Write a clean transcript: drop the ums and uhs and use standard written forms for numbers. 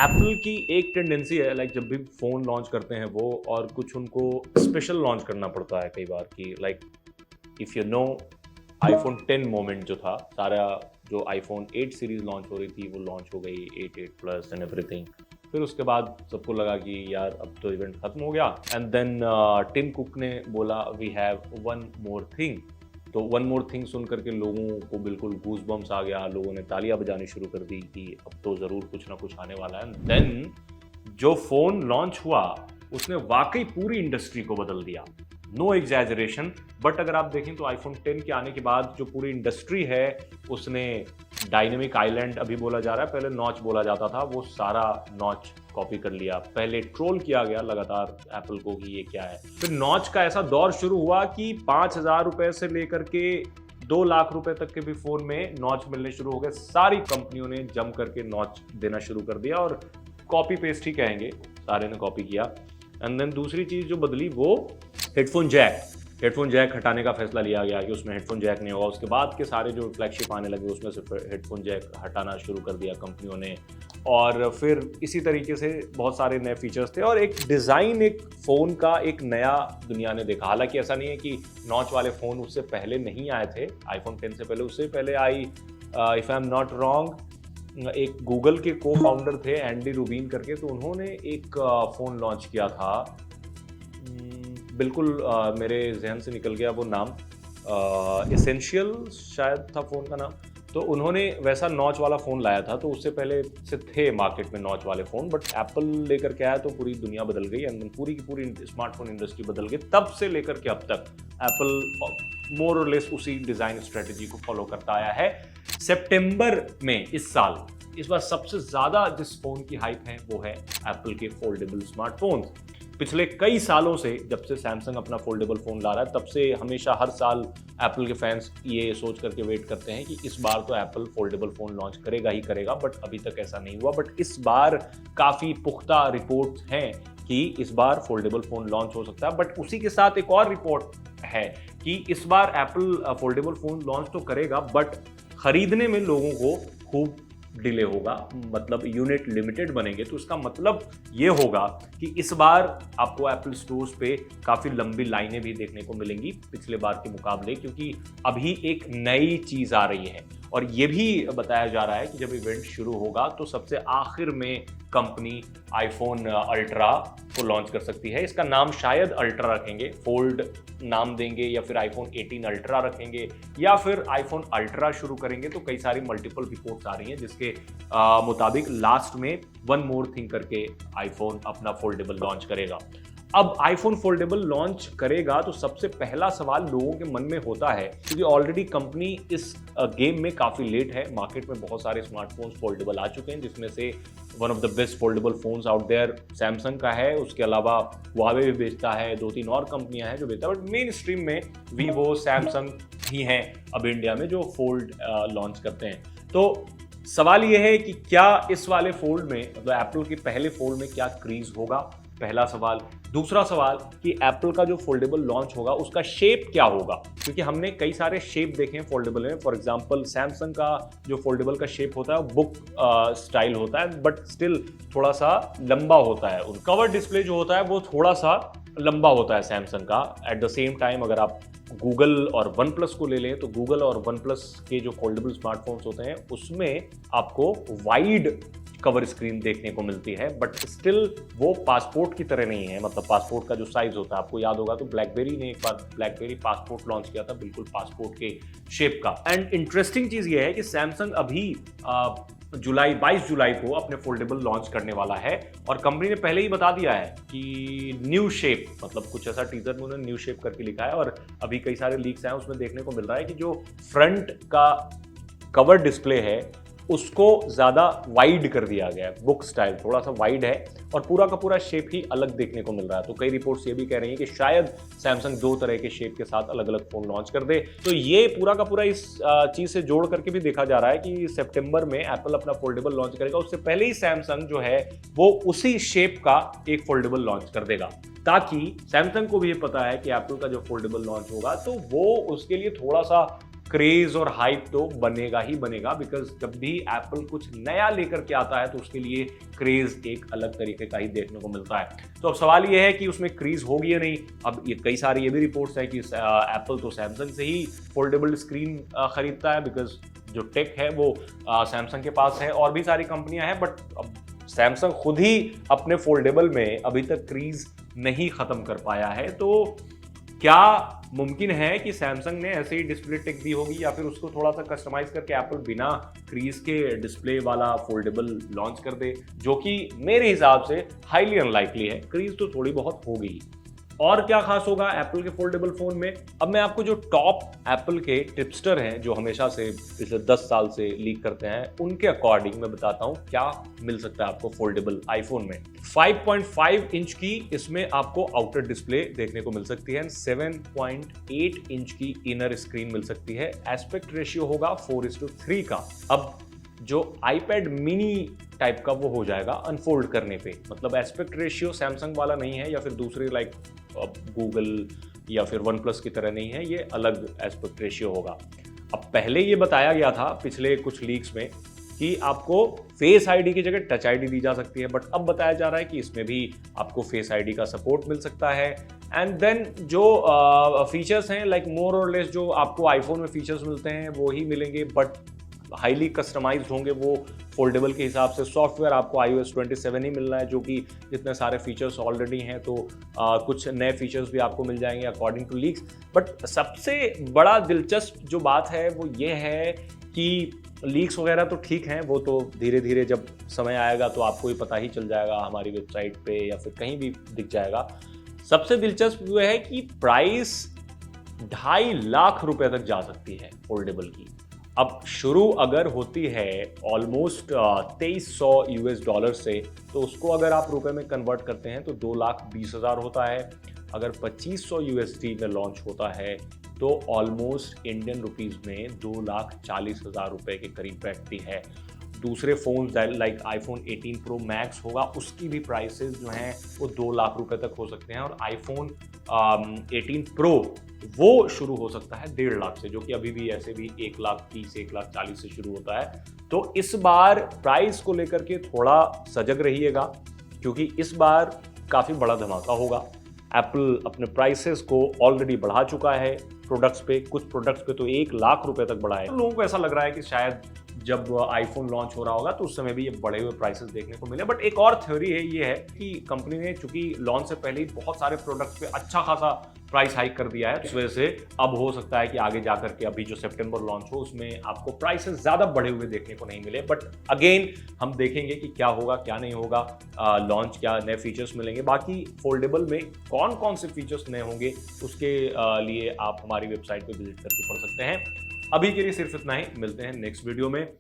Apple की एक tendency है लाइक जब भी फ़ोन लॉन्च करते हैं वो और कुछ उनको स्पेशल लॉन्च करना पड़ता है कई बार कि like if you know iPhone 10 moment जो था सारा जो आईफोन 8 सीरीज लॉन्च हो रही थी वो लॉन्च हो गई 8 प्लस एंड एवरीथिंग। फिर उसके बाद सबको लगा कि यार अब तो इवेंट खत्म हो गया एंड देन टिम कुक ने बोला we have one more thing. तो वन मोर थिंग सुन करके लोगों को बिल्कुल गूज बम्स आ गया, लोगों ने तालियां बजानी शुरू कर दी कि अब तो ज़रूर कुछ ना कुछ आने वाला है। देन जो फ़ोन लॉन्च हुआ उसने वाकई पूरी इंडस्ट्री को बदल दिया, नो एग्जैजरेशन। बट अगर आप देखें तो आईफोन 10 के आने के बाद जो पूरी इंडस्ट्री है उसने डायनेमिक आइलैंड अभी बोला जा रहा है, पहले नॉच बोला जाता था, वो सारा नॉच कॉपी कर लिया। पहले ट्रोल किया गया लगातार एप्पल को कि ये क्या है। फिर नॉच का ऐसा दौर शुरू हुआ कि 5,000 रुपए से लेकर के 2 लाख रुपए तक के भी फोन में नॉच मिलने शुरू हो गए। सारी कंपनियों ने जम करके नॉच देना शुरू कर दिया और कॉपी पेस्ट ही कहेंगे, सारे ने कॉपी किया। एंड देन दूसरी चीज जो बदली वो हेडफोन जैक हटाने का फैसला लिया गया कि उसमें हेडफोन जैक नहीं होगा। उसके बाद के सारे जो फ्लैगशिप आने लगे उसमें से हेडफोन जैक हटाना शुरू कर दिया कंपनियों ने। और फिर इसी तरीके से बहुत सारे नए फीचर्स थे और एक डिज़ाइन, एक फ़ोन का एक नया दुनिया ने देखा। हालांकि ऐसा नहीं है कि नॉच वाले फ़ोन उससे पहले नहीं आए थे, आईफोन 10 से पहले, उससे पहले आई if I am not wrong एक गूगल के को फाउंडर थे एंडी रूबिन करके, तो उन्होंने एक फ़ोन लॉन्च किया था। बिल्कुल मेरे जहन से निकल गया वो नाम, एसेंशियल शायद था फ़ोन का नाम। तो उन्होंने वैसा नॉच वाला फ़ोन लाया था, तो उससे पहले से थे मार्केट में नॉच वाले फ़ोन, बट एप्पल लेकर के आया तो पूरी दुनिया बदल गई एंड पूरी की पूरी स्मार्टफोन इंडस्ट्री बदल गई। तब से लेकर के अब तक एप्पल मोर और लेस उसी डिज़ाइन स्ट्रेटजी को फॉलो करता आया है। सितंबर में इस बार सबसे ज़्यादा जिस फ़ोन की हाइप है वो है एप्पल के फोल्डेबल स्मार्टफोन्स। पिछले कई सालों से जब से सैमसंग अपना फोल्डेबल फ़ोन ला रहा है तब से हमेशा हर साल एप्पल के फैंस ये सोच करके वेट करते हैं कि इस बार तो एप्पल फोल्डेबल फ़ोन लॉन्च करेगा ही करेगा, बट अभी तक ऐसा नहीं हुआ। बट इस बार काफ़ी पुख्ता रिपोर्ट्स हैं कि इस बार फोल्डेबल फ़ोन लॉन्च हो सकता है। बट उसी के साथ एक और रिपोर्ट है कि इस बार एप्पल फोल्डेबल फ़ोन लॉन्च तो करेगा बट खरीदने में लोगों को खूब डिले होगा, मतलब यूनिट लिमिटेड बनेंगे। तो इसका मतलब ये होगा कि इस बार आपको एप्पल स्टोर्स पे काफ़ी लंबी लाइनें भी देखने को मिलेंगी पिछले बार के मुकाबले, क्योंकि अभी एक नई चीज़ आ रही है। और ये भी बताया जा रहा है कि जब इवेंट शुरू होगा तो सबसे आखिर में कंपनी आईफोन अल्ट्रा को लॉन्च कर सकती है। इसका नाम शायद अल्ट्रा रखेंगे, फोल्ड नाम देंगे, या फिर आईफोन 18 अल्ट्रा रखेंगे, या फिर आईफोन अल्ट्रा शुरू करेंगे। तो कई सारी मल्टीपल रिपोर्ट्स आ रही हैं जिसके मुताबिक लास्ट में वन मोर थिंग करके आईफोन अपना फोल्डेबल लॉन्च करेगा। अब आईफोन फोल्डेबल लॉन्च करेगा तो सबसे पहला सवाल लोगों के मन में होता है, क्योंकि ऑलरेडी कंपनी इस गेम में काफ़ी लेट है। मार्केट में बहुत सारे स्मार्टफोन्स फोल्डेबल आ चुके हैं, जिसमें से one of the best foldable phones out there Samsung का है। उसके अलावा हुआवे भी बेचता है, 2-3 और कंपनियां हैं जो बेचता है, बट मेन स्ट्रीम में वीवो, सैमसंग ही हैं अब इंडिया में जो फोल्ड लॉन्च करते हैं। तो सवाल यह है कि क्या इस वाले फोल्ड में, मतलब एप्पल के पहले फोल्ड में क्या क्रीज होगा, पहला सवाल। दूसरा सवाल कि एप्पल का जो फोल्डेबल लॉन्च होगा उसका शेप क्या होगा, क्योंकि हमने कई सारे शेप देखे हैं फोल्डेबल में। फॉर एग्जांपल सैमसंग का जो फोल्डेबल का शेप होता है बुक स्टाइल होता है, बट स्टिल थोड़ा सा लंबा होता है। उन कवर डिस्प्ले जो होता है वो थोड़ा सा लंबा होता है सैमसंग का। एट द सेम टाइम अगर आप गूगल और वन प्लस को ले लें तो गूगल और वन प्लस के जो फोल्डेबल स्मार्टफोन्स होते हैं उसमें आपको वाइड कवर स्क्रीन देखने को मिलती है, बट स्टिल वो पासपोर्ट की तरह नहीं है। मतलब पासपोर्ट का जो साइज होता है, आपको याद होगा तो ब्लैकबेरी ने एक बार ब्लैकबेरी पासपोर्ट लॉन्च किया था, बिल्कुल पासपोर्ट के शेप का। एंड इंटरेस्टिंग चीज ये है कि सैमसंग अभी 22 जुलाई को अपने फोल्डेबल लॉन्च करने वाला है और कंपनी ने पहले ही बता दिया है कि न्यू शेप, मतलब कुछ ऐसा टीजर में उन्होंने न्यू शेप करके लिखा है। और अभी कई सारे लीक्स हैं उसमें देखने को मिल रहा है कि जो फ्रंट का कवर डिस्प्ले है उसको ज्यादा वाइड कर दिया गया है, बुक स्टाइल थोड़ा सा वाइड है और पूरा का पूरा शेप ही अलग देखने को मिल रहा है। तो कई रिपोर्ट्स ये भी कह रही हैं कि शायद सैमसंग 2 तरह के शेप के साथ अलग अलग फोन लॉन्च कर दे। तो ये पूरा का पूरा इस चीज से जोड़ करके भी देखा जा रहा है कि सितंबर में एप्पल अपना फोल्डेबल लॉन्च करेगा, उससे पहले ही सैमसंग जो है वो उसी शेप का एक फोल्डेबल लॉन्च कर देगा, ताकि सैमसंग को भी ये पता है कि एप्पल का जो फोल्डेबल लॉन्च होगा तो वो उसके लिए थोड़ा सा क्रेज और हाइप तो बनेगा ही बनेगा, बिकॉज जब भी एप्पल कुछ नया लेकर के आता है तो उसके लिए क्रेज एक अलग तरीके का ही देखने को मिलता है। तो अब सवाल ये है कि उसमें क्रेज होगी या नहीं। अब ये कई सारी ये भी रिपोर्ट्स है कि एप्पल तो सैमसंग से ही फोल्डेबल स्क्रीन खरीदता है, बिकॉज जो टेक है वो सैमसंग के पास है, और भी सारी कंपनियां हैं, बट अब सैमसंग खुद ही अपने फोल्डेबल में अभी तक क्रीज नहीं खत्म कर पाया है। तो क्या मुमकिन है कि सैमसंग ने ऐसे ही डिस्प्ले टेक दी होगी, या फिर उसको थोड़ा सा कस्टमाइज करके एप्पल बिना क्रीज के डिस्प्ले वाला फोल्डेबल लॉन्च कर दे, जो कि मेरे हिसाब से हाईली अनलाइकली है। क्रीज तो थोड़ी बहुत होगी। और क्या खास होगा एप्पल के फोल्डेबल फोन में? अब मैं आपको जो टॉप एप्पल के टिप्सटर हैं, जो हमेशा से पिछले 10 साल से लीक करते हैं, उनके अकॉर्डिंग मैं बताता हूं क्या मिल सकता है आपको फोल्डेबल आईफोन में। 5.5 इंच की इसमें आपको आउटर डिस्प्ले देखने को मिल सकती है, 7.8 इंच की इनर स्क्रीन मिल सकती है। एस्पेक्ट रेशियो होगा 4:3 का। अब जो आईपैड मिनी टाइप का वो हो जाएगा अनफोल्ड करने पे, मतलब एस्पेक्ट रेशियो सैमसंग वाला नहीं है, या फिर दूसरे लाइक गूगल या फिर वन प्लस की तरह नहीं है, ये अलग एस्पेक्ट रेशियो होगा। अब पहले ये बताया गया था पिछले कुछ लीक्स में कि आपको फेस आईडी की जगह टच आईडी दी जा सकती है, बट अब बताया जा रहा है कि इसमें भी आपको फेस आईडी का सपोर्ट मिल सकता है। एंड देन जो फीचर्स हैं लाइक मोर और लेस जो आपको आईफोन में फीचर्स मिलते हैं वो ही मिलेंगे, बट हाईली कस्टमाइज्ड होंगे वो फोल्डेबल के हिसाब से। सॉफ्टवेयर आपको iOS 27 ही मिलना है, जो कि जितने सारे फीचर्स ऑलरेडी हैं, तो कुछ नए फीचर्स भी आपको मिल जाएंगे अकॉर्डिंग टू लीक्स। बट सबसे बड़ा दिलचस्प जो बात है वो ये है कि लीक्स वगैरह तो ठीक हैं, वो तो धीरे धीरे जब समय आएगा तो आपको ही पता ही चल जाएगा, हमारी वेबसाइट पे या फिर कहीं भी दिख जाएगा। सबसे दिलचस्प ये है कि प्राइस 2.5 लाख रुपए तक जा सकती है फोल्डेबल की। अब शुरू अगर होती है ऑलमोस्ट 2300 यूएस डॉलर से, तो उसको अगर आप रुपए में कन्वर्ट करते हैं तो 2,20,000 होता है। अगर 2500 यूएसडी में लॉन्च होता है तो ऑलमोस्ट इंडियन रुपीस में 2,40,000 रुपए के करीब बैठती है। दूसरे phone like iPhone 18 pro max होगा, उसकी भी प्राइसेस जो हैं वो 2 लाख रुपए तक हो सकते हैं, और आईफोन 18 प्रो वो शुरू हो सकता है 1.5 लाख से, जो कि अभी भी ऐसे भी 1,30,000 1,40,000 से शुरू होता है। तो इस बार प्राइस को लेकर के थोड़ा सजग रहिएगा, क्योंकि इस बार काफ़ी बड़ा धमाका होगा। एप्पल अपने प्राइसेस को ऑलरेडी बढ़ा चुका है प्रोडक्ट्स पे, कुछ प्रोडक्ट्स पे तो 1 लाख रुपए तक बढ़ा है। तो लोगों को ऐसा लग रहा है कि शायद जब आईफोन लॉन्च हो रहा होगा तो उस समय भी ये बढ़े हुए प्राइसेस देखने को मिले। बट एक और थ्योरी है, ये है कि कंपनी ने चूंकि लॉन्च से पहले ही बहुत सारे प्रोडक्ट्स पे अच्छा खासा प्राइस हाइक कर दिया है, इस वजह से अब हो सकता है कि आगे जाकर के अभी जो सितंबर लॉन्च हो उसमें आपको प्राइसेस ज्यादा बढ़े हुए देखने को नहीं मिले। बट अगेन हम देखेंगे कि क्या होगा क्या नहीं होगा, लॉन्च क्या नए फीचर्स मिलेंगे। बाकी फोल्डेबल में कौन कौन से फीचर्स नए होंगे उसके लिए आप हमारी वेबसाइट पर विजिट करके पढ़ सकते हैं। अभी के लिए सिर्फ इतना ही, मिलते हैं नेक्स्ट वीडियो में।